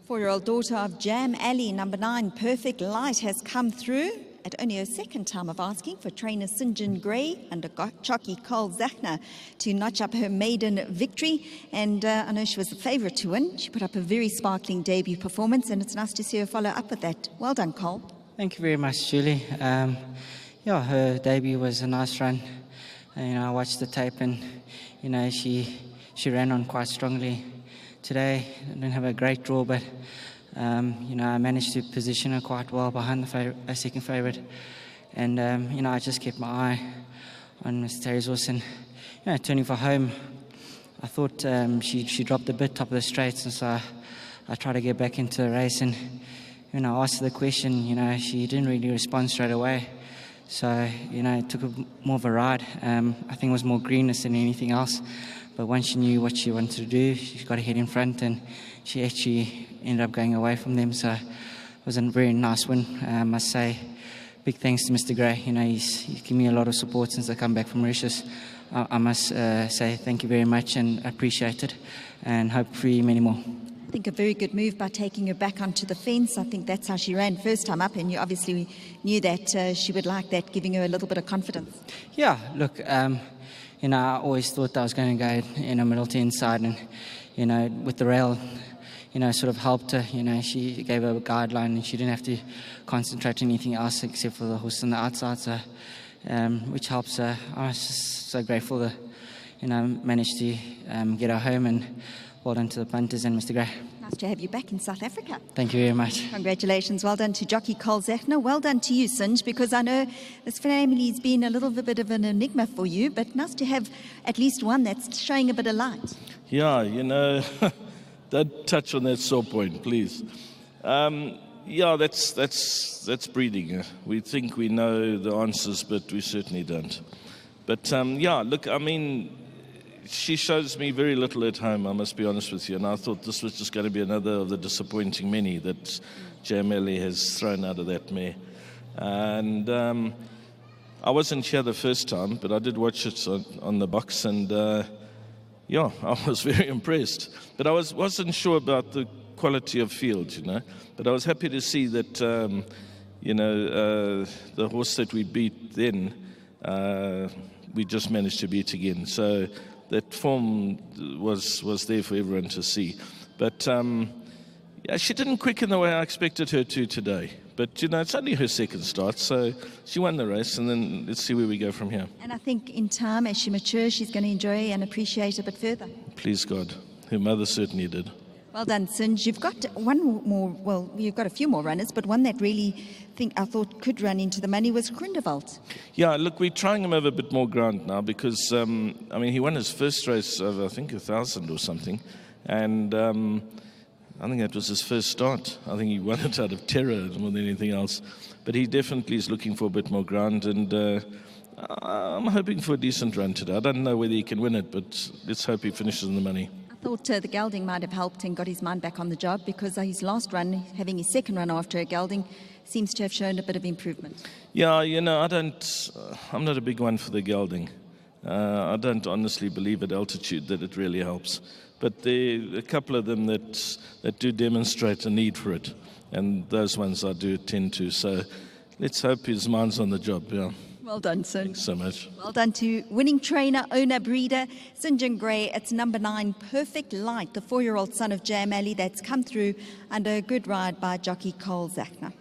4-year-old daughter of Jam Ali, number 9, Perfect Light, has come through at only her second time of asking for trainer St. Gray and jockey Cole Zachner to notch up her maiden victory. And I know she was the favourite to win. She put up a very sparkling debut performance, and it's nice to see her follow up with that. Well done, Cole. Thank you very much, Julie. Yeah, her debut was a nice run. I watched the tape, and she ran on quite strongly today. I didn't have a great draw, but I managed to position her quite well behind the second favourite. And I just kept my eye on Miss Terry Wilson. Turning for home, I thought she dropped a bit top of the straights, and so I tried to get back into the race. And I asked her the question, she didn't really respond straight away. So, it took more of a ride. I think it was more greenness than anything else. But once she knew what she wanted to do, she got ahead in front, and she actually ended up going away from them. So it was a very nice win, I must say. Big thanks to Mr. Gray. He's given me a lot of support since I come back from Mauritius. I must say thank you very much and appreciate it, and hope for many more. I think a very good move by taking her back onto the fence. I think that's how she ran first time up, and you obviously knew that she would like that, giving her a little bit of confidence. Yeah, look, I always thought I was going to go in a middle to inside, and with the rail, sort of helped her. She gave her a guideline, and she didn't have to concentrate on anything else except for the horse on the outside, so which helps her. I was just so grateful that managed to get her home, and well done to the punters and Mr. Gray. Nice to have you back in South Africa. Thank you very much. Congratulations. Well done to jockey Cole Zachner. Well done to you, Sinj, because I know this family's been a little bit of an enigma for you, but nice to have at least one that's showing a bit of light. Yeah, don't touch on that sore point, please. That's breeding. We think we know the answers, but we certainly don't. But look, she shows me very little at home, I must be honest with you, and I thought this was just going to be another of the disappointing many that Jam Ali has thrown out of that mare. And I wasn't here the first time, but I did watch it on the box, and I was very impressed. But I wasn't sure about the quality of field, but I was happy to see that, the horse that we beat then, we just managed to beat again. So that form was there for everyone to see. But she didn't quicken the way I expected her to today. But, it's only her second start, so she won the race, and then let's see where we go from here. And I think in time, as she matures, she's going to enjoy and appreciate a bit further. Please God. Her mother certainly did. Well done, Sinj. You've got one more, well, you've got a few more runners, but one that really I thought could run into the money was Grindelwald. Yeah, look, we're trying him over a bit more ground now because, he won his first race of, 1,000 or something. And I think that was his first start. I think he won it out of terror more than anything else. But he definitely is looking for a bit more ground, and I'm hoping for a decent run today. I don't know whether he can win it, but let's hope he finishes in the money. I thought the gelding might have helped and got his mind back on the job, because his last run, having his second run after a gelding, seems to have shown a bit of improvement. Yeah, I'm not a big one for the gelding. I don't honestly believe at altitude that it really helps. But there are a couple of them that do demonstrate a need for it, and those ones I do tend to. So let's hope his mind's on the job, yeah. Well done, Sin. Thanks so much. Well done to winning trainer, owner, breeder, St. Gray. It's number 9, Perfect Light, the 4-year-old son of Jam Ali, that's come through under a good ride by jockey Cole Zachner.